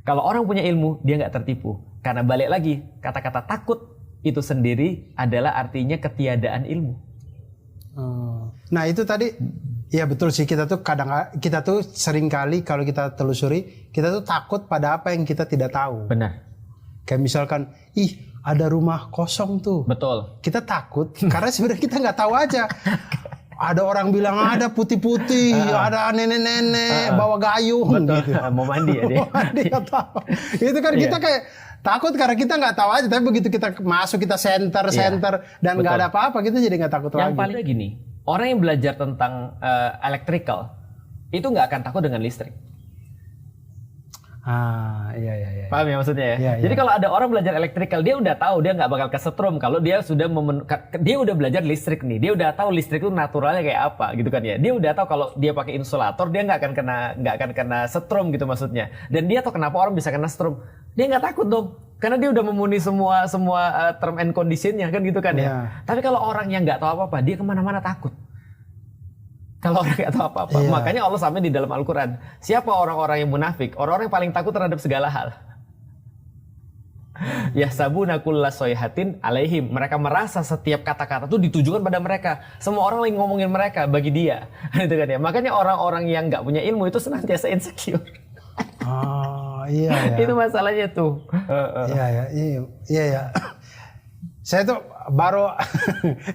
Kalau orang punya ilmu, dia nggak tertipu. Karena balik lagi, kata-kata takut itu sendiri adalah artinya ketiadaan ilmu. Nah itu tadi, ya betul sih, kita tuh sering kali kalau kita telusuri, kita tuh takut pada apa yang kita tidak tahu. Benar. Kayak misalkan, ada rumah kosong tuh. Betul. Kita takut karena sebenarnya kita nggak tahu aja. Ada orang bilang ada putih-putih, ada nenek-nenek bawa gayung. Betul. Gitu. Mau mandi ya dia. Dia tahu. Itu kan kita kayak takut karena kita nggak tahu aja. Tapi begitu kita masuk, kita center dan nggak ada apa-apa, kita jadi nggak takut lagi. Yang paling gini, orang yang belajar tentang electrical itu nggak akan takut dengan listrik. Iya. Paham ya maksudnya ya? Iya. Jadi kalau ada orang belajar electrical, dia udah tahu dia nggak bakal kesetrum kalau dia sudah dia udah belajar listrik nih. Dia udah tahu listrik itu naturalnya kayak apa gitu kan ya. Dia udah tahu kalau dia pakai insulator dia nggak akan kena setrum gitu maksudnya. Dan dia tahu kenapa orang bisa kena setrum. Dia nggak takut dong. Karena dia udah memenuhi semua term and conditionnya kan gitu kan ya. Tapi kalau orang yang nggak tahu apa-apa, dia kemana-mana takut. Kalau orang nggak tahu apa-apa, makanya Allah sampai di dalam Al-Quran, siapa orang-orang yang munafik? Orang-orang yang paling takut terhadap segala hal. Yahsabuna kulla sayhatin alaihim. Mereka merasa setiap kata-kata itu ditujukan pada mereka. Semua orang lagi ngomongin mereka bagi dia. Gitu kan ya. Makanya orang-orang yang nggak punya ilmu itu senantiasa insecure. Iya. Itu masalahnya tuh. Iya. Saya tuh baru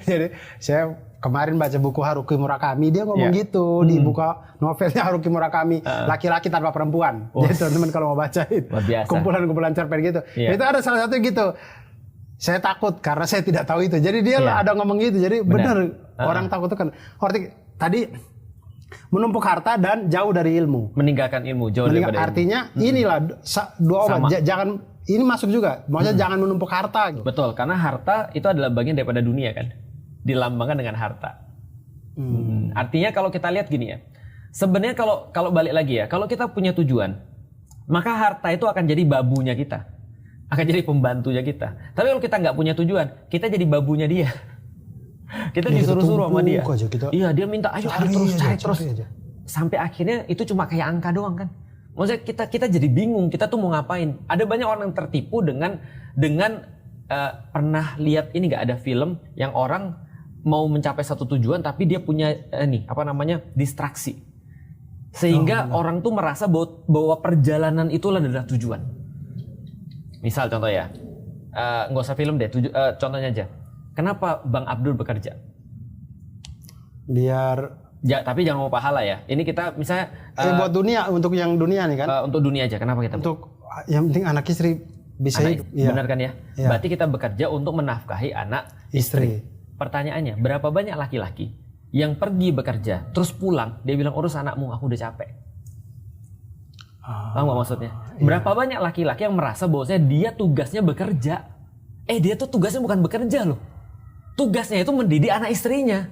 jadi saya kemarin baca buku Haruki Murakami, dia ngomong gitu di buku novelnya Haruki Murakami, laki-laki tanpa perempuan. Jadi teman-teman kalau mau bacain kumpulan-kumpulan cerpen gitu, itu ada salah satu gitu. Saya takut karena saya tidak tahu itu. Jadi dia ada ngomong gitu. Jadi benar orang takut itu kan. Tadi menumpuk harta dan jauh dari ilmu. Meninggalkan ilmu jauh dari ilmu. Artinya inilah dua obat. Jangan ini masuk juga. Maksudnya jangan menumpuk harta. Gitu. Betul, karena harta itu adalah bagian daripada dunia kan. Dilambangkan dengan harta. Artinya kalau kita lihat gini ya, sebenarnya kalau balik lagi ya, kalau kita punya tujuan, maka harta itu akan jadi babunya kita, akan jadi pembantunya kita. Tapi kalau kita nggak punya tujuan, kita jadi babunya dia. Kita disuruh-suruh sama dia. Iya, dia minta ayo cari terus. Sampai akhirnya itu cuma kayak angka doang kan. Maksudnya kita jadi bingung, kita tuh mau ngapain. Ada banyak orang yang tertipu dengan pernah lihat ini nggak, ada film yang orang mau mencapai satu tujuan tapi dia punya distraksi, sehingga orang tuh merasa bahwa perjalanan itulah adalah tujuan. Misal contoh ya, nggak usah film deh, contohnya aja, kenapa Bang Abdul bekerja? Tapi jangan mau pahala ya, ini kita misalnya buat dunia, untuk yang dunia nih kan, untuk dunia aja. Kenapa kita untuk yang penting anak istri bisa hidup, benar kan ya? Berarti kita bekerja untuk menafkahi anak istri. Pertanyaannya, berapa banyak laki-laki yang pergi bekerja, terus pulang, dia bilang urus anakmu, aku udah capek. Paham gak maksudnya? Berapa banyak laki-laki yang merasa bahwasanya dia tugasnya bekerja. Dia tuh tugasnya bukan bekerja loh. Tugasnya itu mendidik anak istrinya.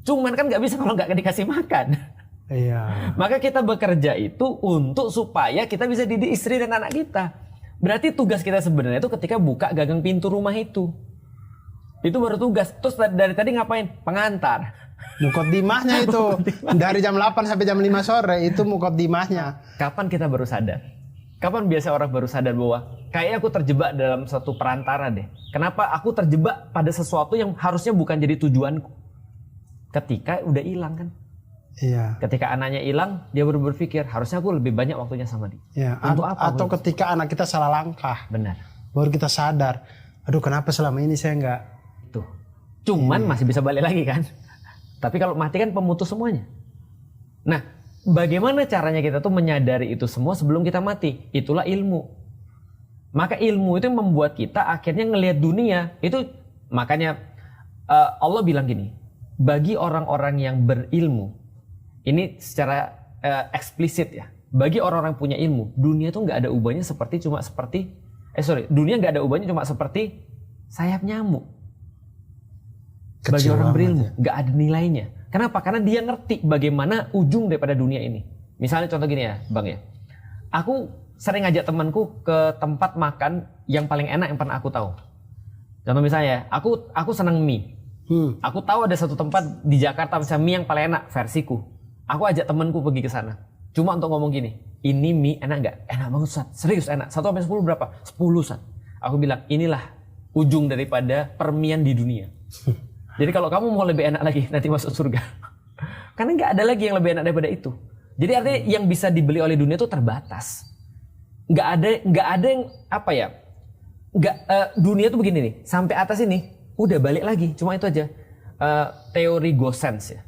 Cuman kan gak bisa kalau gak dikasih makan. Iya. Maka kita bekerja itu untuk supaya kita bisa didik istri dan anak kita. Berarti tugas kita sebenarnya itu ketika buka gagang pintu rumah itu baru tugas. Terus dari tadi ngapain? Pengantar. Muqaddimahnya itu dari jam 8 sampai jam 5 sore itu muqaddimahnya. Kapan kita baru sadar? Kapan biasa orang baru sadar bahwa kayaknya aku terjebak dalam satu perantara deh. Kenapa aku terjebak pada sesuatu yang harusnya bukan jadi tujuanku? Ketika udah hilang kan? Iya. Ketika anaknya hilang, dia baru berpikir harusnya aku lebih banyak waktunya sama dia. Iya. Untuk apa? Atau ketika anak kita salah langkah. Benar. Baru kita sadar, aduh kenapa selama ini saya nggak. Cuman masih bisa balik lagi kan. Tapi kalau mati kan pemutus semuanya. Nah, bagaimana caranya kita tuh menyadari itu semua sebelum kita mati? Itulah ilmu. Maka ilmu itu membuat kita akhirnya ngelihat dunia. Itu makanya Allah bilang gini, bagi orang-orang yang berilmu, ini secara eksplisit ya, bagi orang-orang punya ilmu, dunia tuh nggak ada ubahnya dunia nggak ada ubahnya cuma seperti sayap nyamuk. Bagi orang berilmu nggak ada nilainya. Kenapa? Karena dia ngerti bagaimana ujung daripada dunia ini. Misalnya contoh gini ya, Bang ya. Aku sering ngajak temanku ke tempat makan yang paling enak yang pernah aku tahu. Contoh misalnya, aku senang mie. Aku tahu ada satu tempat di Jakarta misalnya mie yang paling enak versiku. Aku ajak temanku pergi ke sana. Cuma untuk ngomong gini, ini mie enak nggak? Enak banget Ustaz, serius enak. 1 sampai 10 berapa? 10 Ustaz. Aku bilang inilah ujung daripada permian di dunia. Jadi kalau kamu mau lebih enak lagi nanti masuk surga. Karena nggak ada lagi yang lebih enak daripada itu. Jadi artinya yang bisa dibeli oleh dunia itu terbatas. Nggak ada yang apa ya? Dunia tuh begini nih, sampai atas ini udah balik lagi. Cuma itu aja. Teori Gosens ya.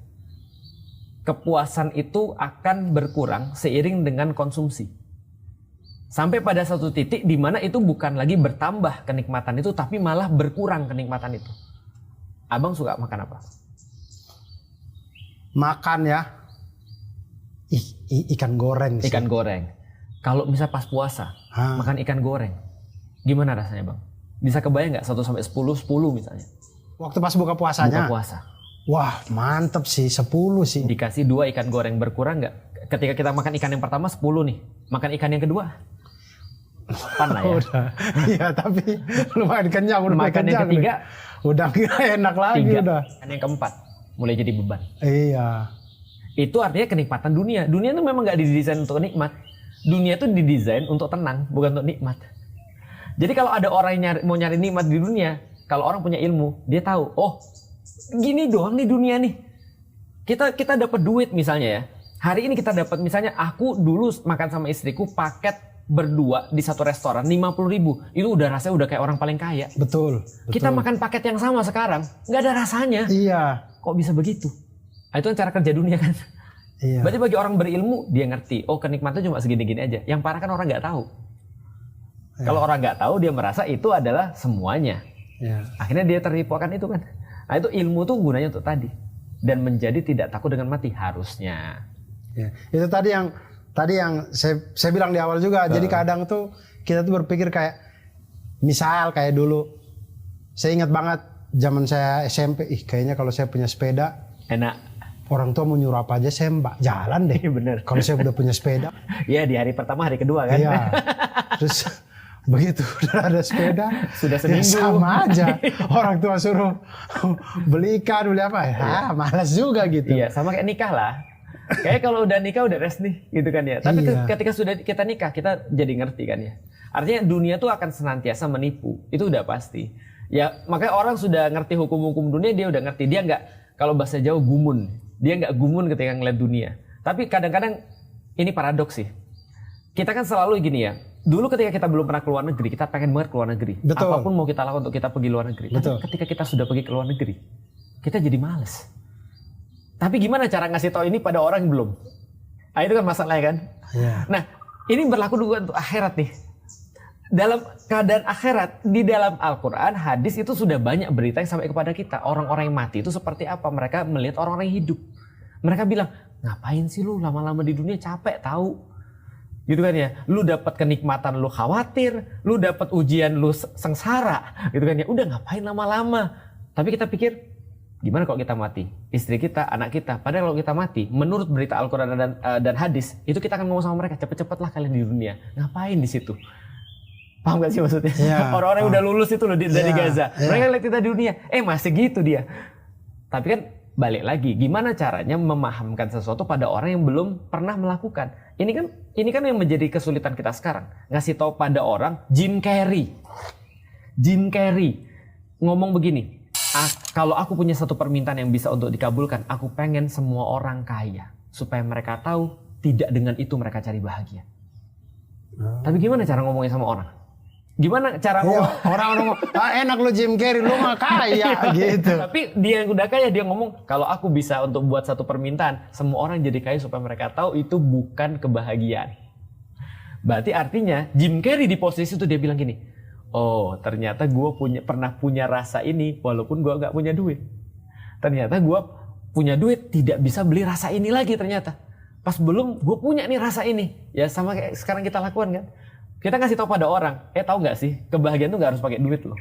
Kepuasan itu akan berkurang seiring dengan konsumsi. Sampai pada satu titik di mana itu bukan lagi bertambah kenikmatan itu, tapi malah berkurang kenikmatan itu. Abang suka makan apa? Makan ya, ikan goreng sih. Ikan goreng. Kalau misal pas puasa, makan ikan goreng, gimana rasanya bang? Bisa kebayang nggak 1 sampai 10 misalnya? Waktu pas buka puasanya? Buka puasa. Wah mantep sih, 10 sih. Dikasih 2 ikan goreng, berkurang nggak? Ketika kita makan ikan yang pertama 10 nih, makan ikan yang kedua 8 lah ya. Udah. Iya tapi lumayan kenyang, udah makan yang ketiga udah gak enak lagi 3, udah. makan yang keempat mulai jadi beban. Iya. Itu artinya kenikmatan dunia. Dunia itu memang nggak didesain untuk nikmat. Dunia itu didesain untuk tenang, bukan untuk nikmat. Jadi kalau ada orang yang mau nyari nikmat di dunia, kalau orang punya ilmu, dia tahu, oh gini doang nih dunia nih. Kita dapat duit misalnya ya. Hari ini kita dapat misalnya aku dulu makan sama istriku paket berdua di satu restoran 50.000. Itu udah rasanya udah kayak orang paling kaya. Betul. Kita makan paket yang sama sekarang nggak ada rasanya. Iya. Kok bisa begitu? Nah, itu kan cara kerja dunia kan. Iya. Berarti bagi orang berilmu dia ngerti. Oh kenikmatan cuma segini-gini aja. Yang parah kan orang nggak tahu. Iya. Kalau orang nggak tahu dia merasa itu adalah semuanya. Iya. Akhirnya dia tertipu akan itu kan. Nah itu ilmu tuh gunanya untuk tadi. Dan menjadi tidak takut dengan mati harusnya. Ya. Itu tadi yang saya bilang di awal juga. Jadi kadang tuh kita tuh berpikir kayak misal kayak dulu saya ingat banget zaman saya SMP, kayaknya kalau saya punya sepeda Enak. orang tua mau nyuruh apa aja saya jalan deh. Bener. Kalau saya udah punya sepeda. Iya di hari pertama hari kedua kan. Iya. Terus begitu udah ada sepeda sudah seminggu. Ya sama aja. Orang tua suruh beli ikan, beli apa ya, malas juga gitu. Iya sama kayak nikah lah. Kayak kalau udah nikah udah rest nih gitu kan ya. Tapi Iya. ketika sudah kita nikah kita jadi ngerti kan ya. Artinya dunia tuh akan senantiasa menipu. Itu udah pasti. Ya makanya orang sudah ngerti hukum-hukum dunia, dia udah ngerti. Dia nggak, kalau bahasa Jawa gumun. Dia nggak gumun ketika ngeliat dunia. Tapi kadang-kadang ini paradoks sih. Kita kan selalu gini ya. Dulu ketika kita belum pernah keluar negeri, kita pengen banget keluar negeri. Betul. Apapun mau kita lakukan untuk kita pergi luar negeri. Betul. Tapi ketika kita sudah pergi ke luar negeri, kita jadi males. Tapi gimana cara ngasih tahu ini pada orang yang belum? Nah, itu kan masalahnya kan. Iya. Nah, ini berlaku juga untuk akhirat nih. Dalam keadaan akhirat, di dalam Al-Quran, hadis itu sudah banyak berita yang sampai kepada kita. Orang-orang yang mati itu seperti apa? Mereka melihat orang-orang yang hidup. Mereka bilang, ngapain sih lu lama-lama di dunia, capek tahu. Gitu kan ya. Lu dapat kenikmatan lu khawatir, lu dapat ujian lu sengsara. Gitu kan ya. Udah ngapain lama-lama. Tapi kita pikir, gimana kalau kita mati? Istri kita, anak kita. Padahal kalau kita mati, menurut berita Al-Quran dan hadis, itu kita akan ngomong sama mereka, cepet-cepetlah kalian di dunia. Ngapain di situ? Paham gak sih maksudnya? Yeah. Orang-orang yang udah lulus itu loh dari Gaza. Yeah. Mereka lihat kita di dunia. Masih gitu dia. Tapi kan balik lagi, gimana caranya memahamkan sesuatu pada orang yang belum pernah melakukan? Ini kan yang menjadi kesulitan kita sekarang. Ngasih tahu pada orang, Jim Carrey ngomong begini. Kalau aku punya satu permintaan yang bisa untuk dikabulkan, aku pengen semua orang kaya. Supaya mereka tahu, tidak dengan itu mereka cari bahagia. Tapi gimana cara ngomongnya sama orang? Gimana cara ngomong? Orang-orang enak lu Jim Carrey, lu mah kaya gitu. Tapi dia yang udah kaya, dia ngomong, kalau aku bisa untuk buat satu permintaan, semua orang jadi kaya supaya mereka tahu itu bukan kebahagiaan. Berarti artinya Jim Carrey di posisi itu dia bilang gini, oh ternyata gue pernah punya rasa ini walaupun gue gak punya duit. Ternyata gue punya duit tidak bisa beli rasa ini lagi ternyata. Pas belum gue punya nih rasa ini. Ya sama kayak sekarang kita lakukan kan. Kita kasih tahu pada orang, tahu gak sih kebahagiaan tuh gak harus pakai duit loh.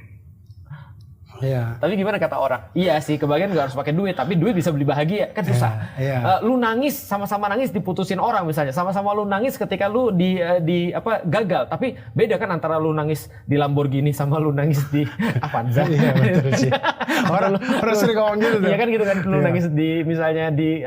Iya. Tapi gimana kata orang? Iya sih, kebahagiaan gak harus pakai duit, tapi duit bisa beli bahagia, kan susah. Iya. Lu nangis, sama-sama nangis diputusin orang misalnya, sama-sama lu nangis ketika lu gagal, tapi beda kan antara lu nangis di Lamborghini sama lu nangis di Avanza. Iya betul sih. Orang sering ngomong gitu tuh. Iya kan gitu kan, lu Iya. nangis di misalnya di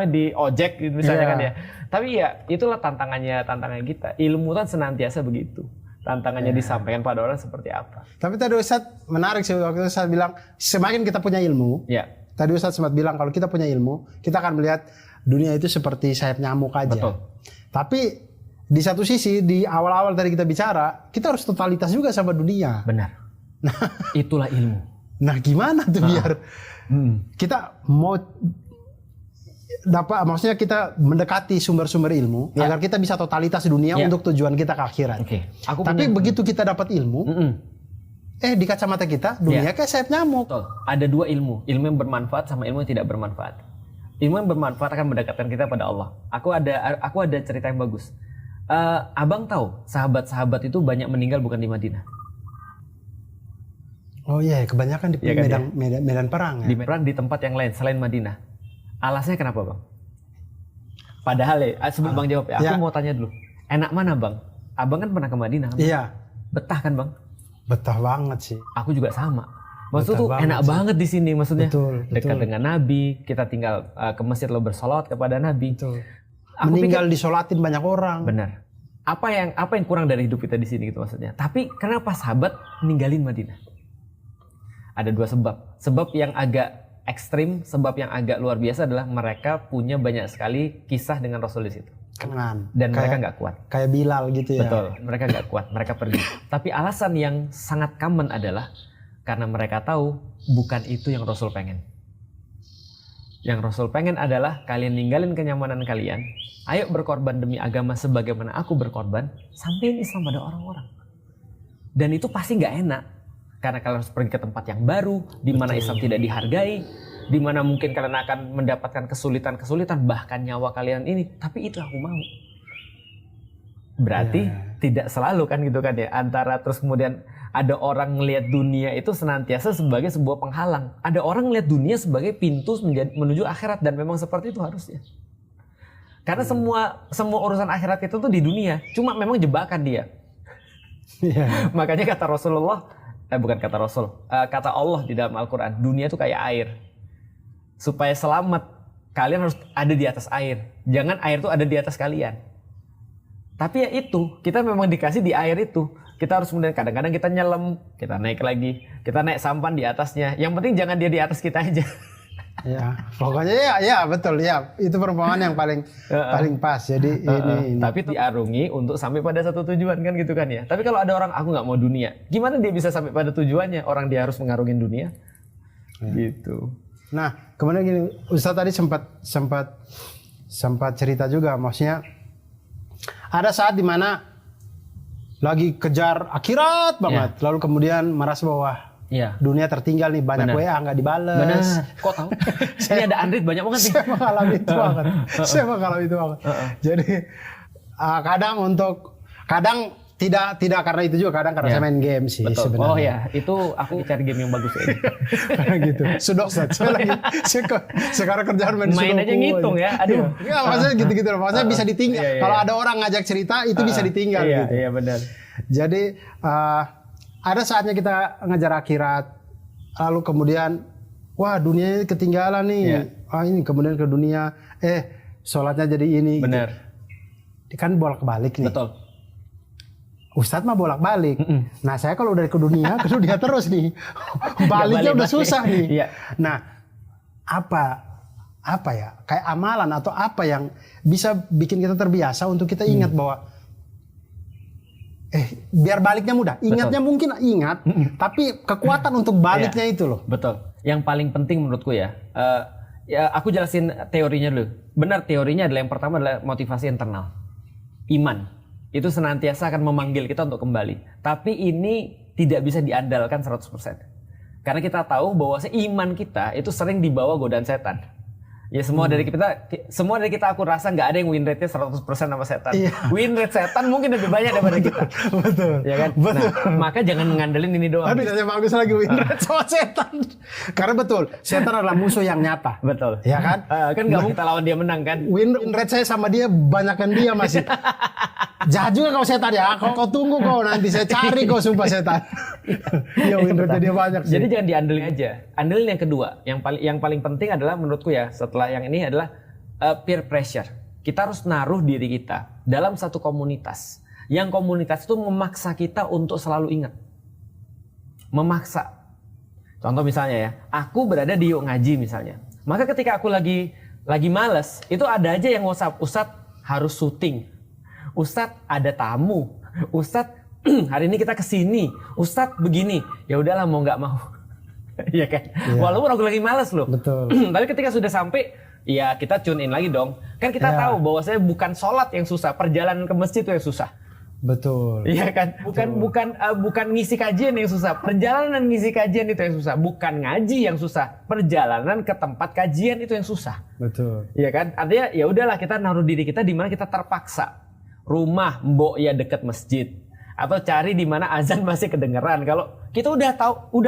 di ojek gitu misalnya Iya. kan ya. Tapi ya itulah tantangannya kita. Ilmu kan senantiasa begitu. Tantangannya disampaikan pada orang seperti apa. Tapi tadi Ustadz menarik sih, waktu itu Ustadz bilang semakin kita punya ilmu. Ya. Tadi Ustadz sempat bilang kalau kita punya ilmu, kita akan melihat dunia itu seperti sayap nyamuk aja. Betul. Tapi di satu sisi di awal-awal tadi kita bicara, kita harus totalitas juga sama dunia. Benar. Itulah ilmu. Nah, gimana tuh biar kita mau maksudnya kita mendekati sumber-sumber ilmu Ya. agar kita bisa totalitas dunia Ya. untuk tujuan kita ke akhirat. Oke. Tapi begitu kita dapat ilmu, di kacamata kita dunia kayak sayap nyamuk. Betul. Ada dua ilmu yang bermanfaat sama ilmu yang tidak bermanfaat. Ilmu yang bermanfaat akan mendekatkan kita pada Allah. Aku ada cerita yang bagus. Abang tahu sahabat-sahabat itu banyak meninggal bukan di Madinah. Oh iya, kebanyakan di Iya kan, medan perang ya. Di perang di tempat yang lain selain Madinah. Alasnya kenapa bang? Padahal sebelum bang jawab ya, aku mau tanya dulu. Enak mana bang? Abang kan pernah ke Madinah. Kan? Iya. Betah kan bang? Betah banget sih. Aku juga sama. Maksud Betah tuh enak sih. banget di sini maksudnya. Betul, Dekat betul. dengan Nabi, kita tinggal ke masjid lalu bersolawat kepada Nabi. Betul. Aku Meninggal disolatin banyak orang. Benar. Apa yang kurang dari hidup kita di sini gitu maksudnya. Tapi kenapa sahabat ninggalin Madinah? Ada dua sebab. Sebab yang agak ekstrim, sebab yang agak luar biasa adalah mereka punya banyak sekali kisah dengan Rasul di situ. Kengan. Dan mereka nggak kuat. Kayak Bilal gitu ya. Betul, mereka nggak kuat, mereka pergi. Tapi alasan yang sangat common adalah karena mereka tahu bukan itu yang Rasul pengen. Yang Rasul pengen adalah kalian ninggalin kenyamanan kalian, ayo berkorban demi agama sebagaimana aku berkorban, sampaikan Islam pada orang-orang. Dan itu pasti nggak enak, karena kalian harus pergi ke tempat yang baru, di mana Islam tidak dihargai, di mana mungkin kalian akan mendapatkan kesulitan-kesulitan, bahkan nyawa kalian ini. Tapi itu aku mau. Berarti tidak selalu kan gitu kan ya, antara terus kemudian ada orang ngelihat dunia itu senantiasa sebagai sebuah penghalang. Ada orang ngelihat dunia sebagai pintu menuju akhirat, dan memang seperti itu harusnya. Karena semua urusan akhirat itu tuh di dunia, cuma memang jebakan dia. Iya. Makanya kata Rasulullah, bukan kata Rasul, kata Allah di dalam Al-Quran, dunia itu kayak air. Supaya selamat, kalian harus ada di atas air. Jangan air itu ada di atas kalian. Tapi ya itu, kita memang dikasih di air itu. Kita harus kemudian kadang-kadang kita nyelam, kita naik lagi, kita naik sampan di atasnya. Yang penting jangan dia di atas kita aja. Ya, pokoknya ya betul ya. Itu perumpamaan yang paling pas. Jadi ini. Tapi diarungi untuk sampai pada satu tujuan kan gitu kan ya. Tapi kalau ada orang aku nggak mau dunia, gimana dia bisa sampai pada tujuannya? Orang dia harus mengarungin dunia. Gitu. Nah, kemudian gini, Ustaz tadi sempat cerita juga, maksudnya ada saat dimana lagi kejar akhirat banget, lalu kemudian merasa bahwa dunia tertinggal nih, banyak WA nggak dibales. Benar. Kok tahu? Ini ada Android banyak banget nih. Saya mengalami itu banget. Saya mengalami itu banget. Jadi kadang tidak karena itu juga, kadang karena saya main game sih. Betul. Sebenarnya. Oh ya, itu aku cari game yang bagus ya. Karena gitu. Sudoku sekarang kerjaan main Main Sudoku aja ngitung ya. Aduh. Ya, maksudnya gitu-gitu loh. Maksudnya bisa ditinggal. Iya. Kalau ada orang ngajak cerita itu bisa ditinggal gitu. Iya benar. Jadi ada saatnya kita ngejar akhirat, lalu kemudian wah dunia ini ketinggalan nih. Ini kemudian ke dunia, sholatnya jadi ini. Benar. Gitu. Kan bolak-balik nih. Betul. Ustadz mah bolak-balik. Nah saya kalau udah ke dunia terus nih. Baliknya udah susah nih. Iya. Nah apa ya, kayak amalan atau apa yang bisa bikin kita terbiasa untuk kita ingat bahwa biar baliknya mudah. Ingatnya mungkin ingat, tapi kekuatan untuk baliknya itu loh. Betul. Yang paling penting menurutku ya aku jelasin teorinya dulu. Benar, teorinya adalah yang pertama adalah motivasi internal. Iman. Itu senantiasa akan memanggil kita untuk kembali. Tapi ini tidak bisa diandalkan 100%. Karena kita tahu bahwa iman kita itu sering dibawa godaan setan. Ya semua dari kita aku rasa nggak ada yang win rate-nya 100% sama setan. Iya. Win rate setan mungkin lebih banyak daripada kita. Betul. Ya kan? Betul. Nah, maka jangan ngandelin ini doang. Aduh, saya bagus lagi win rate sama setan. Karena betul, setan adalah musuh yang nyata. Betul. Ya kan? Kan nggak mungkin kita lawan dia menang kan? Win rate saya sama dia banyakan dia masih. Jahat juga kau setan ya. Kau tunggu kau nanti saya cari kau sumpah setan. Ya win rate dia banyak sih. Jadi jangan diandelin aja. Andelin yang kedua. Yang paling penting adalah menurutku ya, setelah yang ini adalah peer pressure. Kita harus naruh diri kita dalam satu komunitas. Yang komunitas itu memaksa kita untuk selalu ingat. Memaksa. Contoh misalnya ya, aku berada di Yuk Ngaji misalnya. Maka ketika aku lagi malas, itu ada aja yang WhatsApp, Ustadz harus syuting. Ustadz ada tamu. Ustadz hari ini kita kesini. Ustadz begini. Ya udahlah mau nggak mau. Iya kan? Ya. Walaupun aku lagi malas loh. Betul. Tapi ketika sudah sampai, ya kita tune in lagi dong. Kan kita tahu bahwa saya bukan sholat yang susah, perjalanan ke masjid itu yang susah. Betul. Iya kan? Bukan ngisi kajian yang susah, perjalanan ngisi kajian itu yang susah. Bukan ngaji yang susah, perjalanan ke tempat kajian itu yang susah. Betul. Iya kan? Artinya ya udahlah kita naruh diri kita di mana kita terpaksa. Rumah mbok ya dekat masjid. Atau cari di mana azan masih kedengeran. Kalau kita udah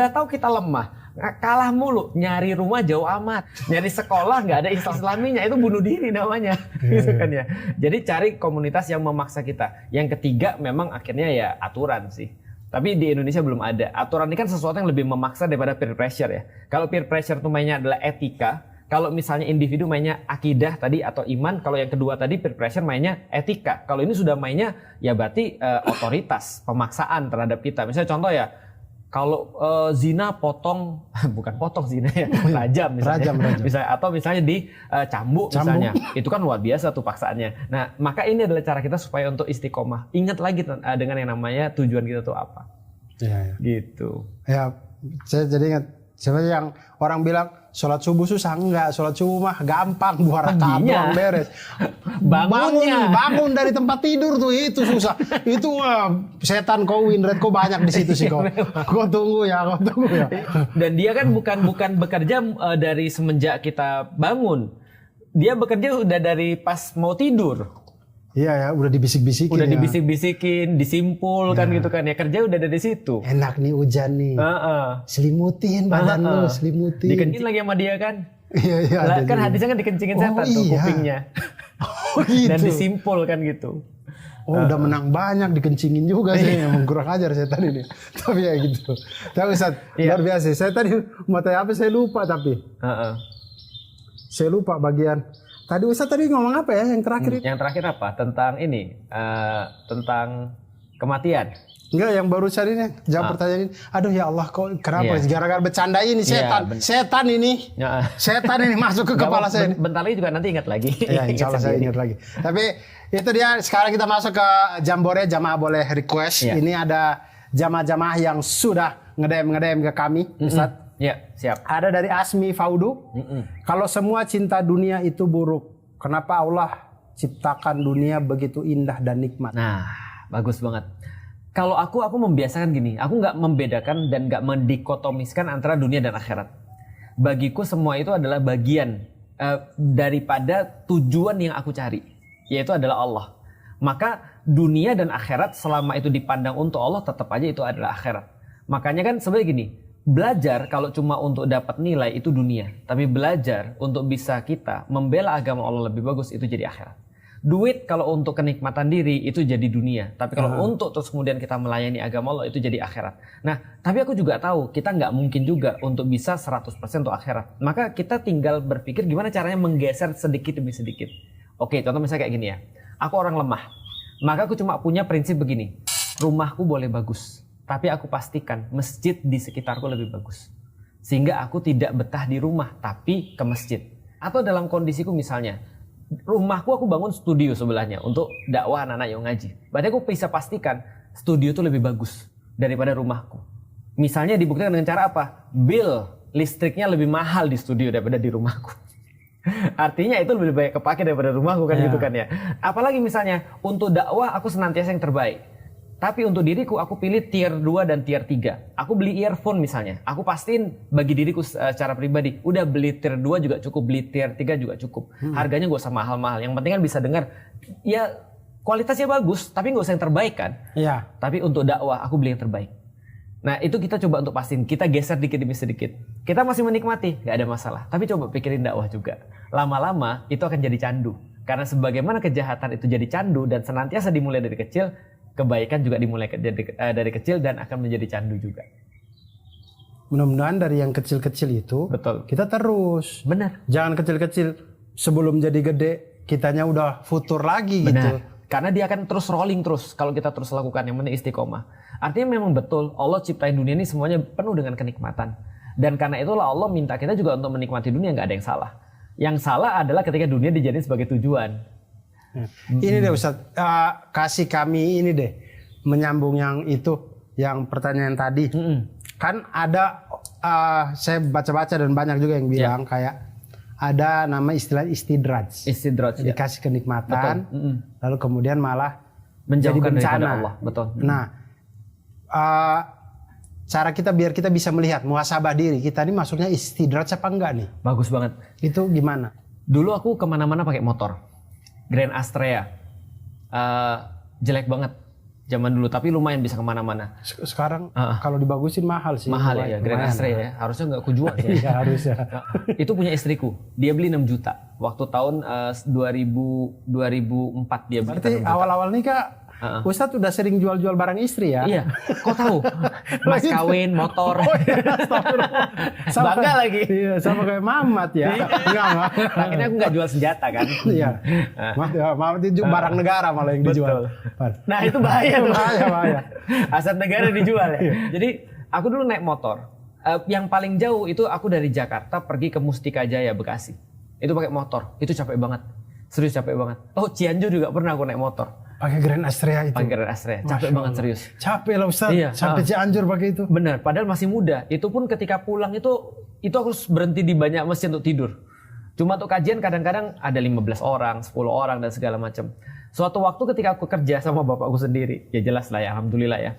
tahu kita lemah. Kalah mulu, nyari rumah jauh amat, nyari sekolah nggak ada islaminya, itu bunuh diri namanya, gitu kan ya. Jadi cari komunitas yang memaksa kita. Yang ketiga memang akhirnya ya aturan sih. Tapi di Indonesia belum ada. Aturan ini kan sesuatu yang lebih memaksa daripada peer pressure ya. Kalau peer pressure itu mainnya adalah etika, kalau misalnya individu mainnya akidah tadi atau iman, kalau yang kedua tadi peer pressure mainnya etika. Kalau ini sudah mainnya ya berarti otoritas, pemaksaan terhadap kita. Misalnya contoh ya. Kalau zina bukan potong zina ya, rajam misalnya. Rajam. Misalnya, atau misalnya di cambuk misalnya, itu kan luar biasa tuh paksaannya. Nah, maka ini adalah cara kita supaya untuk istiqomah. Ingat lagi dengan yang namanya tujuan kita tuh apa. Ya. Gitu. Ya, saya jadi ingat. Seperti yang orang bilang sholat subuh susah, enggak, sholat subuh mah gampang, 2 rakaat doang beres. Bangun dari tempat tidur tuh itu susah. Itu setan kau win rate kau banyak di situ sih kau. Kau tunggu ya. Dan dia kan bukan bekerja dari semenjak kita bangun. Dia bekerja udah dari pas mau tidur. Iya ya, udah dibisik-bisikin. Udah dibisik-bisikin, disimpul kan gitu kan ya, kerja udah dari situ. Enak nih hujan nih. Selimutin badan lu, selimutin. Dikencingin lagi sama dia kan. Iya. Kan hadisnya kan dikencingin setan tuh kupingnya. Gitu. Dan disimpul kan gitu. Udah menang banyak dikencingin juga sih, emang kurang ajar setan ini. Tapi ya gitu. Tapi Ustaz, luar biasa. Saya tadi mau tanya apa saya lupa tapi. Saya lupa bagian. Tadi Ustaz ngomong apa ya yang terakhir? Yang terakhir apa? Tentang ini, tentang kematian. Enggak, yang barusan ini jawab pertanyaan ini. Aduh ya Allah, kok kenapa? Gara-gara bercanda ini setan. Setan ini. Setan ini masuk ke kepala saya. Bentar lagi juga nanti ingat lagi. Ya, insya Allah saya ingat lagi. Tapi itu dia, sekarang kita masuk ke Jambore, jamaah boleh request. Ini ada jamaah-jamaah yang sudah ngedem ke kami, Ustaz. Ya, siap. Ada dari Asmi Faudu. Kalau semua cinta dunia itu buruk, kenapa Allah ciptakan dunia begitu indah dan nikmat? Nah, bagus banget. Kalau aku membiasakan gini, aku nggak membedakan dan nggak mendikotomiskan antara dunia dan akhirat. Bagiku semua itu adalah bagian daripada tujuan yang aku cari, yaitu adalah Allah. Maka dunia dan akhirat selama itu dipandang untuk Allah, tetap aja itu adalah akhirat. Makanya kan sebenarnya gini, belajar kalau cuma untuk dapat nilai itu dunia, tapi belajar untuk bisa kita membela agama Allah lebih bagus itu jadi akhirat. Duit kalau untuk kenikmatan diri itu jadi dunia, tapi kalau untuk terus kemudian kita melayani agama Allah itu jadi akhirat. Nah, tapi aku juga tahu kita nggak mungkin juga untuk bisa 100% untuk akhirat. Maka kita tinggal berpikir gimana caranya menggeser sedikit demi sedikit. Oke, contoh misalnya kayak gini ya. Aku orang lemah, maka aku cuma punya prinsip begini. Rumahku boleh bagus, tapi aku pastikan masjid di sekitarku lebih bagus. Sehingga aku tidak betah di rumah, tapi ke masjid. Atau dalam kondisiku misalnya, rumahku aku bangun studio sebelahnya untuk dakwah anak-anak yang ngaji. Berarti aku bisa pastikan studio itu lebih bagus daripada rumahku. Misalnya dibuktikan dengan cara apa? Bill listriknya lebih mahal di studio daripada di rumahku. Artinya itu lebih baik kepake daripada rumahku kan gitu kan ya. Apalagi misalnya untuk dakwah aku senantiasa yang terbaik. Tapi untuk diriku, aku pilih tier 2 dan tier 3. Aku beli earphone misalnya. Aku pastiin bagi diriku secara pribadi, udah beli tier 2 juga cukup, beli tier 3 juga cukup. Harganya gak usah mahal-mahal. Yang penting kan bisa dengar, ya kualitasnya bagus, tapi gak usah yang terbaik kan. Iya. Tapi untuk dakwah, aku beli yang terbaik. Nah itu kita coba untuk pastiin, kita geser dikit demi sedikit. Kita masih menikmati, gak ada masalah. Tapi coba pikirin dakwah juga. Lama-lama itu akan jadi candu. Karena sebagaimana kejahatan itu jadi candu dan senantiasa dimulai dari kecil, kebaikan juga dimulai dari kecil dan akan menjadi candu juga. Mudah-mudahan dari yang kecil-kecil itu Betul. kita terus. Benar. Jangan kecil-kecil sebelum jadi gede kitanya udah futur lagi gitu. Benar. Karena dia akan terus rolling terus kalau kita terus lakukan, yang penting istiqomah. Artinya memang betul Allah ciptain dunia ini semuanya penuh dengan kenikmatan. Dan karena itulah Allah minta kita juga untuk menikmati dunia, nggak ada yang salah. Yang salah adalah ketika dunia dijadiin sebagai tujuan. Ini deh Ustaz, kasih kami ini deh, menyambung yang itu, yang pertanyaan tadi. Kan ada, saya baca-baca dan banyak juga yang bilang kayak ada nama istilah istidraj. Istidraj. Dikasih kenikmatan, lalu kemudian malah Menjauhkan jadi bencana. daripada Allah. Betul. Nah, cara kita biar kita bisa melihat muhasabah diri kita ini maksudnya istidraj apa enggak nih? Bagus banget. Itu gimana? Dulu aku kemana-mana pakai motor. Grand Astrea. Jelek banget zaman dulu, tapi lumayan bisa kemana-mana. Sekarang kalau dibagusin mahal sih. Mahal ya, Grand Astrea ya. Harusnya nggak aku jual ya. Iya harusnya. Itu punya istriku. Dia beli 6 juta. Waktu tahun 2004 dia beli. Berarti 6 juta. awal-awal nikah Ustadz udah sering jual-jual barang istri ya? Iya, kok tahu? Mas kawin, motor. Oh iya, Bangga lagi. Iya, sama kayak Mamat ya. Enggak. Akhirnya aku nggak jual senjata kan. Iya. Mamat itu barang negara malah yang dijual. Nah itu bahaya tuh. Bahaya. Aset negara dijual ya. Jadi aku dulu naik motor. Yang paling jauh itu aku dari Jakarta pergi ke Mustika Jaya, Bekasi. Itu pakai motor. Itu capek banget. Serius capek banget. Oh Cianjur juga pernah aku naik motor. Pakai Grand Astrea itu. Pakai Grand Astrea. Capek banget serius. Capek lah Ustaz. Iya, Sampai Cianjur pakai itu. Benar, padahal masih muda. Itu pun ketika pulang itu aku harus berhenti di banyak masjid untuk tidur. Cuma untuk kajian kadang-kadang ada 15 orang, 10 orang dan segala macam. Suatu waktu ketika aku kerja sama bapakku sendiri, ya jelas lah ya, alhamdulillah ya.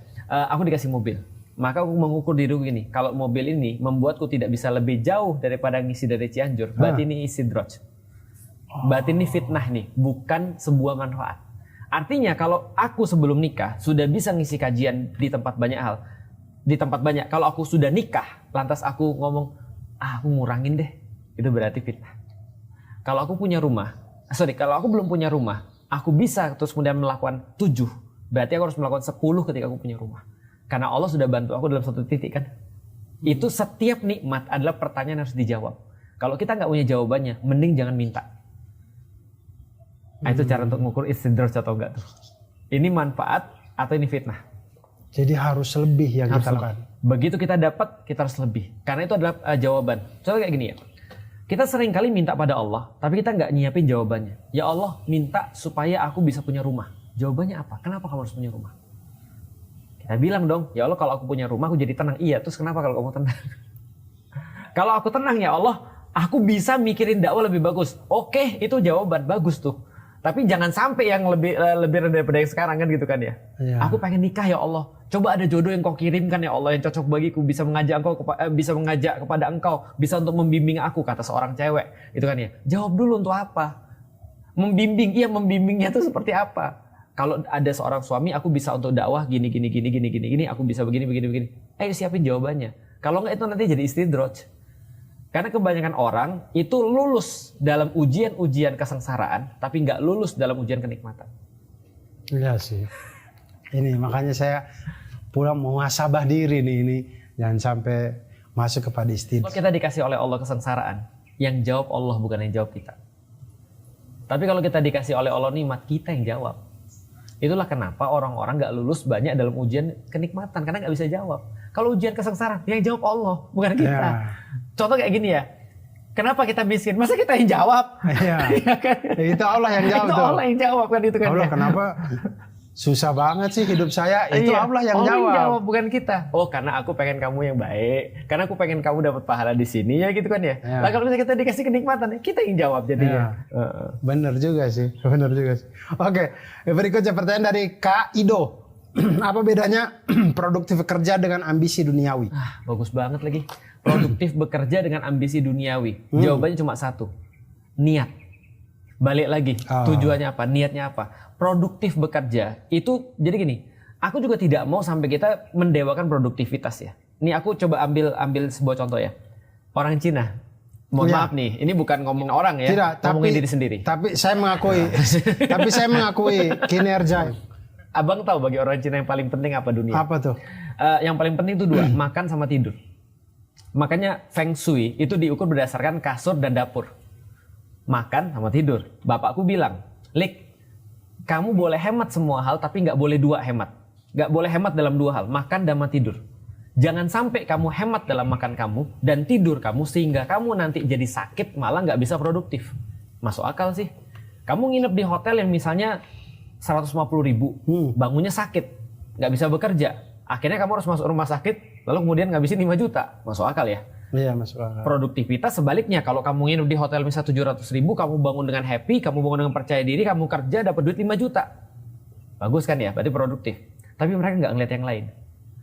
Aku dikasih mobil. Maka aku mengukur diriku gini, kalau mobil ini membuatku tidak bisa lebih jauh daripada ngisi dari Cianjur, berarti ini istidraj. Berarti ini fitnah nih, bukan sebuah manfaat. Artinya kalau aku sebelum nikah sudah bisa ngisi kajian di tempat banyak hal, di tempat banyak. Kalau aku sudah nikah, lantas aku ngomong, aku ngurangin deh, itu berarti fitnah. Kalau aku punya rumah, kalau aku belum punya rumah, aku bisa terus kemudian melakukan 7, berarti aku harus melakukan 10 ketika aku punya rumah. Karena Allah sudah bantu aku dalam satu titik kan. Itu setiap nikmat adalah pertanyaan yang harus dijawab. Kalau kita nggak punya jawabannya, mending jangan minta. Nah, itu cara untuk mengukur istidraj atau enggak tuh. Ini manfaat atau ini fitnah? Jadi harus lebih yang Harus kita lebih. lakukan. Begitu kita dapat, kita harus lebih. Karena itu adalah jawaban. Contoh kayak gini ya. Kita sering kali minta pada Allah, tapi kita nggak nyiapin jawabannya. Ya Allah, minta supaya aku bisa punya rumah. Jawabannya apa? Kenapa kamu harus punya rumah? Kita bilang dong, ya Allah kalau aku punya rumah aku jadi tenang. Iya, terus kenapa kalau kamu tenang? Kalau aku tenang ya Allah, aku bisa mikirin dakwah lebih bagus. Oke, itu jawaban bagus tuh. Tapi jangan sampai yang lebih rendah daripada yang sekarang kan gitu kan ya. Ya. Aku pengen nikah ya Allah. Coba ada jodoh yang kau kirimkan ya Allah yang cocok bagiku, bisa mengajak kepada engkau, bisa untuk membimbing aku, kata seorang cewek. Gitu kan ya. Jawab dulu untuk apa? Membimbing, iya membimbingnya itu seperti apa? Kalau ada seorang suami, aku bisa untuk dakwah gini, aku bisa begini. Ayo siapin jawabannya. Kalau enggak itu nanti jadi istidraj. Karena kebanyakan orang itu lulus dalam ujian-ujian kesengsaraan, tapi nggak lulus dalam ujian kenikmatan. Iya sih. Ini makanya saya pulang muhasabah diri nih ini. Jangan sampai masuk kepada istidraj. Kalau kita dikasih oleh Allah kesengsaraan, yang jawab Allah bukan yang jawab kita. Tapi kalau kita dikasih oleh Allah nikmat, kita yang jawab. Itulah kenapa orang-orang nggak lulus banyak dalam ujian kenikmatan, karena nggak bisa jawab. Kalau ujian kesengsaraan, yang jawab Allah, bukan kita. Ya. Contoh kayak gini ya, kenapa kita miskin? Masa kita yang jawab? Iya. Kan? Itu Allah yang jawab. Itu Allah yang jawab kan itu kan. Allah ya. Kenapa susah banget sih hidup saya? Itu Allah yang Allah jawab. Yang jawab bukan kita. Oh karena aku pengen kamu yang baik, karena aku pengen kamu dapat pahala di sini ya gitu kan ya. Lah kalau misalnya kita dikasih kenikmatan, kita yang jawab jadinya. Bener juga sih, Oke, berikutnya pertanyaan dari Kak Ido. Apa bedanya produktif bekerja dengan ambisi duniawi? Bagus banget lagi. Produktif bekerja dengan ambisi duniawi. Jawabannya cuma satu. Niat. Balik lagi. Tujuannya apa? Niatnya apa? Produktif bekerja itu jadi gini. Aku juga tidak mau sampai kita mendewakan produktivitas ya. Ini aku coba ambil sebuah contoh ya. Orang Cina. Mohon maaf nih, ini bukan ngomong orang ya. Tidak, ngomongin diri sendiri. Tapi saya mengakui kinerja. Abang tahu bagi orang Cina yang paling penting apa dunia? Apa tuh? Yang paling penting itu dua, makan sama tidur. Makanya Feng Shui itu diukur berdasarkan kasur dan dapur. Makan sama tidur. Bapakku bilang, Lik, kamu boleh hemat semua hal tapi nggak boleh dua hemat. Nggak boleh hemat dalam dua hal, makan sama tidur. Jangan sampai kamu hemat dalam makan kamu dan tidur kamu sehingga kamu nanti jadi sakit malah nggak bisa produktif. Masuk akal sih. Kamu nginep di hotel yang misalnya 150.000, bangunnya sakit, nggak bisa bekerja. Akhirnya kamu harus masuk rumah sakit, lalu kemudian ngabisin 5 juta. Masuk akal ya? Iya, masuk akal. Produktivitas sebaliknya, kalau kamu nginep di hotel misalnya 700.000, kamu bangun dengan happy, kamu bangun dengan percaya diri, kamu kerja dapat duit 5 juta. Bagus kan ya? Berarti produktif. Tapi mereka nggak ngeliat yang lain.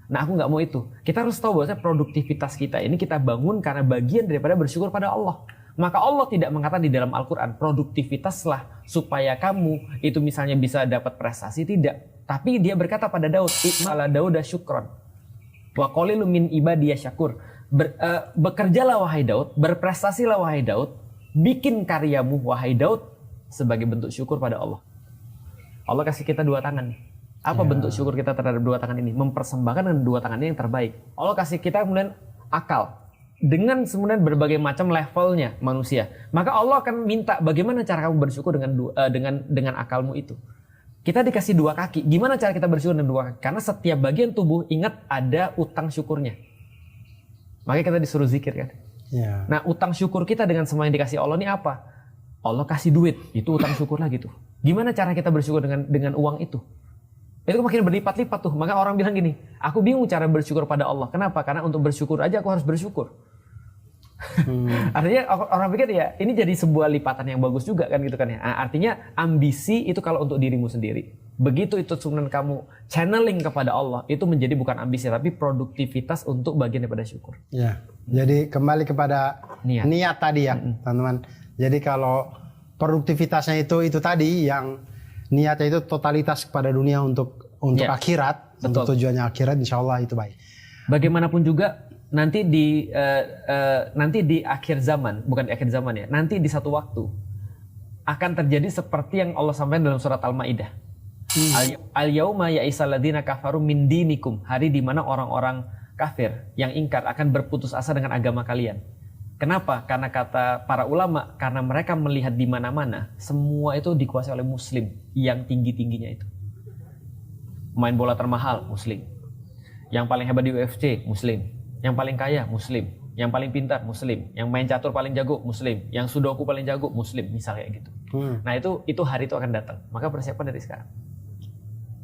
Nah aku nggak mau itu. Kita harus tahu bahwa produktivitas kita ini kita bangun karena bagian daripada bersyukur pada Allah. Maka Allah tidak mengatakan di dalam Al-Quran produktivitaslah supaya kamu itu misalnya bisa dapat prestasi, tidak. Tapi dia berkata pada Daud, I'mala Dauda syukron wa qalilun min ibadiya syakur. Bekerjalah wahai Daud, berprestasilah wahai Daud, bikin karyamu wahai Daud sebagai bentuk syukur pada Allah. Allah kasih kita 2 tangan. Apa bentuk syukur kita terhadap 2 tangan ini? Mempersembahkan dengan 2 tangannya yang terbaik. Allah kasih kita kemudian akal. Dengan kemudian berbagai macam levelnya manusia. Maka Allah akan minta bagaimana cara kamu bersyukur dengan akalmu itu. Kita dikasih 2 kaki. Gimana cara kita bersyukur dengan 2 kaki? Karena setiap bagian tubuh ingat ada utang syukurnya. Makanya kita disuruh zikir kan. Ya. Nah utang syukur kita dengan semua yang dikasih Allah ini apa? Allah kasih duit. Itu utang syukur lagi tuh. Gimana cara kita bersyukur dengan uang itu? Itu makin berlipat-lipat tuh. Maka orang bilang gini, aku bingung cara bersyukur pada Allah. Kenapa? Karena untuk bersyukur aja aku harus bersyukur. Artinya orang pikir ya ini jadi sebuah lipatan yang bagus juga kan gitu kan ya. Artinya ambisi itu kalau untuk dirimu sendiri. Begitu itu sebenarnya kamu channeling kepada Allah, itu menjadi bukan ambisi tapi produktivitas untuk bagian daripada syukur. Ya. Jadi kembali kepada niat tadi ya, teman-teman. Jadi kalau produktivitasnya itu tadi yang niatnya itu totalitas kepada dunia untuk akhirat, betul. Untuk tujuannya akhirat, insya Allah itu baik. Bagaimanapun juga nanti di akhir zaman, bukan di akhir zaman ya, nanti di satu waktu akan terjadi seperti yang Allah sampaikan dalam surat Al-Maidah. Al-yauma ya'isal ladzina kafaru min dinikum, hari di mana orang-orang kafir yang ingkar akan berputus asa dengan agama kalian. Kenapa? Karena kata para ulama, karena mereka melihat di mana-mana semua itu dikuasai oleh muslim yang tinggi-tingginya itu. Main bola termahal muslim. Yang paling hebat di UFC muslim. Yang paling kaya muslim. Yang paling pintar muslim. Yang main catur paling jago muslim. Yang sudoku paling jago muslim, misalnya kayak gitu. Nah, itu hari itu akan datang. Maka persiapan dari sekarang.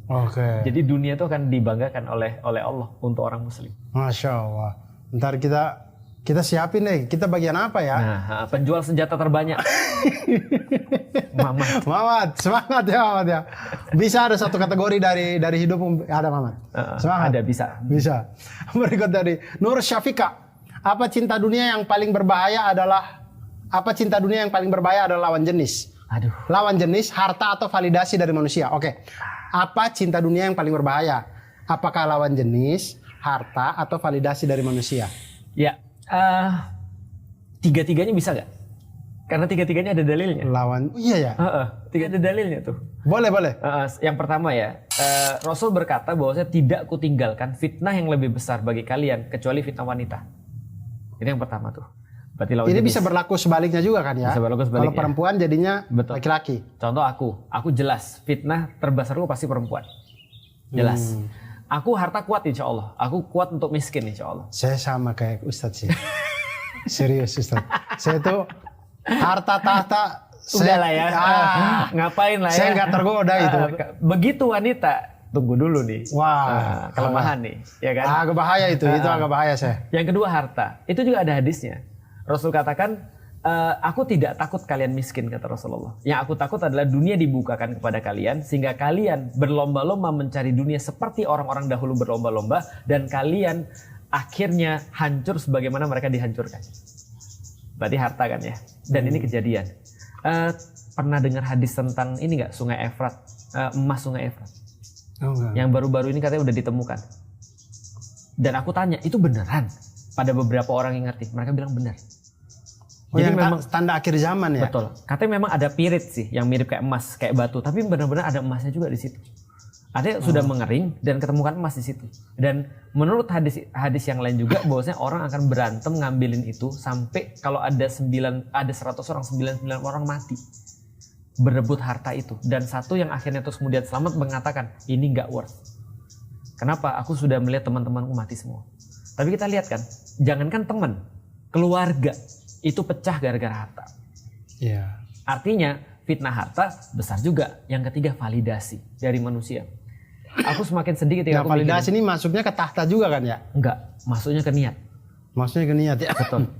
Oke. Jadi dunia itu akan dibanggakan oleh Allah untuk orang muslim. Masya Allah. Ntar kita siapin deh, kita bagian apa ya? Nah, penjual senjata terbanyak. Mamat, semangat ya. Bisa ada satu kategori dari hidupmu, ada Mamat. Semangat. Ada, bisa. Berikut dari Nur Syafika. Apa cinta dunia yang paling berbahaya adalah lawan jenis? Aduh. Lawan jenis, harta atau validasi dari manusia. Oke. Apa cinta dunia yang paling berbahaya? Apakah lawan jenis, harta atau validasi dari manusia? Ya. Tiga-tiganya bisa gak? Karena tiga-tiganya ada dalilnya. Iya ya? Tiga ada dalilnya tuh. Boleh. Yang pertama ya, Rasul berkata bahwa saya tidak kutinggalkan fitnah yang lebih besar bagi kalian kecuali fitnah wanita. Itu yang pertama tuh. Berarti ini bisa berlaku sebaliknya juga kan ya? Bisa berlaku sebaliknya. Kalau perempuan jadinya laki-laki. Contoh aku jelas fitnah terbesarku pasti perempuan. Jelas. Aku harta kuat insya Allah. Aku kuat untuk miskin insya Allah. Saya sama kayak Ustadz sih. Serius Ustadz. Saya tuh harta tahta. Udahlah ya. Ngapain lah ya. Saya nggak tergoda itu. Begitu wanita. Tunggu dulu nih. Wah. Kelemahan nih. Ya kan? Agak bahaya itu. Itu agak bahaya saya. Yang kedua harta. Itu juga ada hadisnya. Rasul katakan. Aku tidak takut kalian miskin, kata Rasulullah. Yang aku takut adalah dunia dibukakan kepada kalian sehingga kalian berlomba-lomba mencari dunia seperti orang-orang dahulu berlomba-lomba dan kalian akhirnya hancur sebagaimana mereka dihancurkan. Berarti harta kan ya. Dan ini kejadian. Pernah dengar hadis tentang ini nggak, Sungai Efrat, emas Sungai Efrat? Yang baru-baru ini katanya udah ditemukan. Dan aku tanya, itu beneran? Pada beberapa orang yang ngerti, mereka bilang benar. Jadi memang tanda akhir zaman ya. Betul. Katanya memang ada pirit sih yang mirip kayak emas, kayak batu, tapi benar-benar ada emasnya juga di situ. Artinya sudah mengering dan ketemukan emas di situ. Dan menurut hadis yang lain juga bahwasanya orang akan berantem ngambilin itu sampai kalau ada 100 orang, 99 orang mati berebut harta itu. Dan satu yang akhirnya terus kemudian selamat mengatakan ini nggak worth. Kenapa? Aku sudah melihat teman-temanku mati semua. Tapi kita lihat kan, jangankan teman, keluarga itu pecah gara-gara harta. Iya. Artinya fitnah harta besar juga. Yang ketiga validasi dari manusia. Aku semakin sedih ketika aku validasi ini masuknya ke tahta juga kan ya? Enggak, masuknya ke niat. Maksudnya ke niat ya? Betul.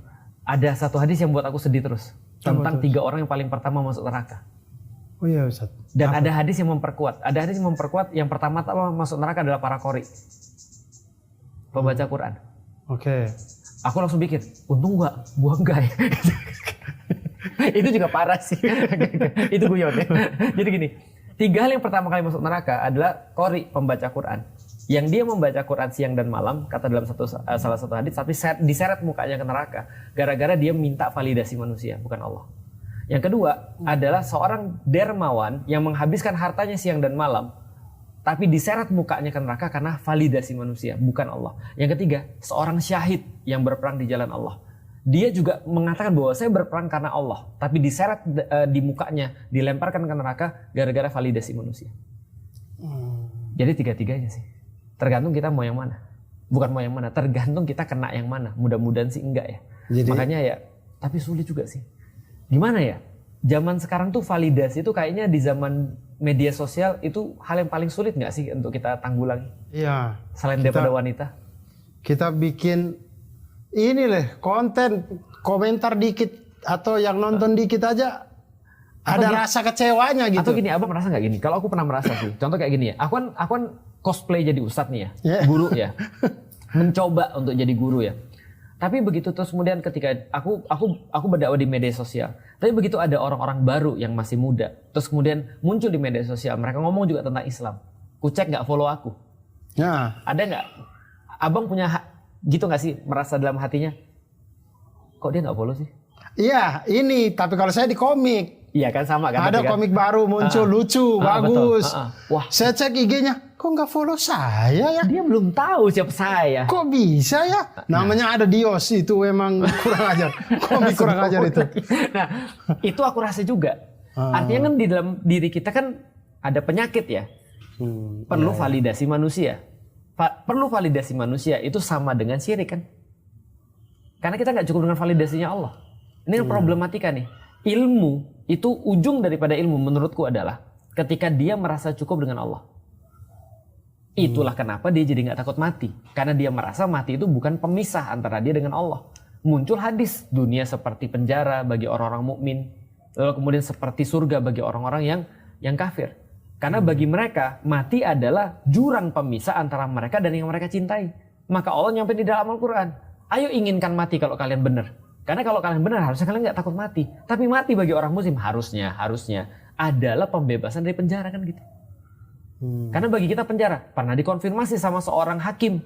Ada satu hadis yang buat aku sedih terus. Tentang 3 orang yang paling pertama masuk neraka. Oh iya Ustaz. Dan ada hadis yang memperkuat. Ada hadis yang memperkuat yang pertama masuk neraka adalah para qori. Pembaca Quran. Oke. Aku langsung pikir, untung gua enggak ya. Itu juga parah sih. Itu guyon ya. Jadi gini, 3 hal yang pertama kali masuk neraka adalah qori, pembaca Quran. Yang dia membaca Quran siang dan malam, kata dalam salah satu hadis, tapi diseret mukanya ke neraka gara-gara dia minta validasi manusia, bukan Allah. Yang kedua adalah seorang dermawan yang menghabiskan hartanya siang dan malam, tapi diseret mukanya ke neraka karena validasi manusia, bukan Allah. Yang ketiga, seorang syahid yang berperang di jalan Allah. Dia juga mengatakan bahwa saya berperang karena Allah, tapi diseret di mukanya, dilemparkan ke neraka gara-gara validasi manusia. Jadi 3-tiganya sih. Tergantung kita mau yang mana. Bukan mau yang mana, tergantung kita kena yang mana. Mudah-mudahan sih enggak ya. Jadi, makanya ya, tapi sulit juga sih. Gimana ya? Zaman sekarang tuh validasi itu kayaknya di zaman media sosial itu hal yang paling sulit nggak sih untuk kita tanggulangi? Iya. Selain daripada wanita. Kita bikin ini konten, komentar dikit atau yang nonton dikit aja ada rasa kecewanya gitu. Atau gini, abang merasa nggak gini? Kalau aku pernah merasa sih. Contoh kayak gini ya. Aku kan cosplay jadi ustadz nih ya, guru ya. Mencoba untuk jadi guru ya. Tapi begitu terus kemudian ketika aku berdakwah di media sosial, tapi begitu ada orang-orang baru yang masih muda, terus kemudian muncul di media sosial, mereka ngomong juga tentang Islam. Ku cek nggak follow aku? Ya. Ada nggak? Abang punya gitu nggak sih merasa dalam hatinya? Kok dia nggak follow sih? Iya, ini. Tapi kalau saya di komik. Iya kan sama kan? Ada komik baru muncul lucu, bagus. Wah, saya cek IG-nya, kok nggak follow saya ya? Dia belum tahu siapa saya. Kok bisa ya? Namanya ada Dios, itu emang kurang ajar. Komik kurang ajar itu. Nah, itu aku rasa juga. Artinya kan di dalam diri kita kan ada penyakit ya. Perlu validasi manusia. Perlu validasi manusia itu sama dengan syirik kan? Karena kita nggak cukup dengan validasinya Allah. Ini problematika nih. Ilmu itu ujung daripada ilmu menurutku adalah ketika dia merasa cukup dengan Allah. Itulah kenapa dia jadi nggak takut mati. Karena dia merasa mati itu bukan pemisah antara dia dengan Allah. Muncul hadis dunia seperti penjara bagi orang-orang mukmin, lalu kemudian seperti surga bagi orang-orang yang kafir. Karena bagi mereka mati adalah jurang pemisah antara mereka dan yang mereka cintai. Maka Allah nyampe di dalam Al-Quran. Ayo inginkan mati kalau kalian benar. Karena kalau kalian benar harusnya kalian nggak takut mati. Tapi mati bagi orang muslim harusnya adalah pembebasan dari penjara kan gitu. Karena bagi kita penjara pernah dikonfirmasi sama seorang hakim.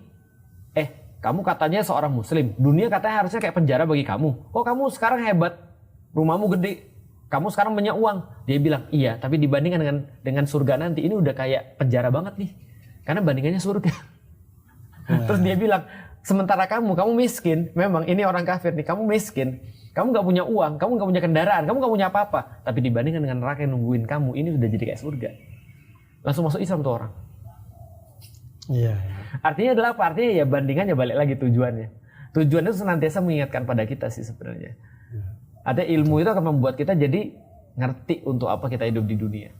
Kamu katanya seorang muslim. Dunia katanya harusnya kayak penjara bagi kamu. Kok kamu sekarang hebat? Rumahmu gede. Kamu sekarang banyak uang. Dia bilang iya. Tapi dibandingkan dengan surga nanti ini udah kayak penjara banget nih. Karena bandingannya surga. Terus dia bilang, sementara kamu miskin, memang ini orang kafir nih, kamu miskin, kamu gak punya uang, kamu gak punya kendaraan, kamu gak punya apa-apa, tapi dibandingkan dengan neraka yang nungguin kamu, ini udah jadi kayak surga. Langsung masuk Islam tuh orang. Iya. Artinya adalah apa? Artinya ya bandingannya balik lagi tujuannya. Tujuannya itu senantiasa mengingatkan pada kita sih sebenarnya. Artinya ilmu itu akan membuat kita jadi ngerti untuk apa kita hidup di dunia.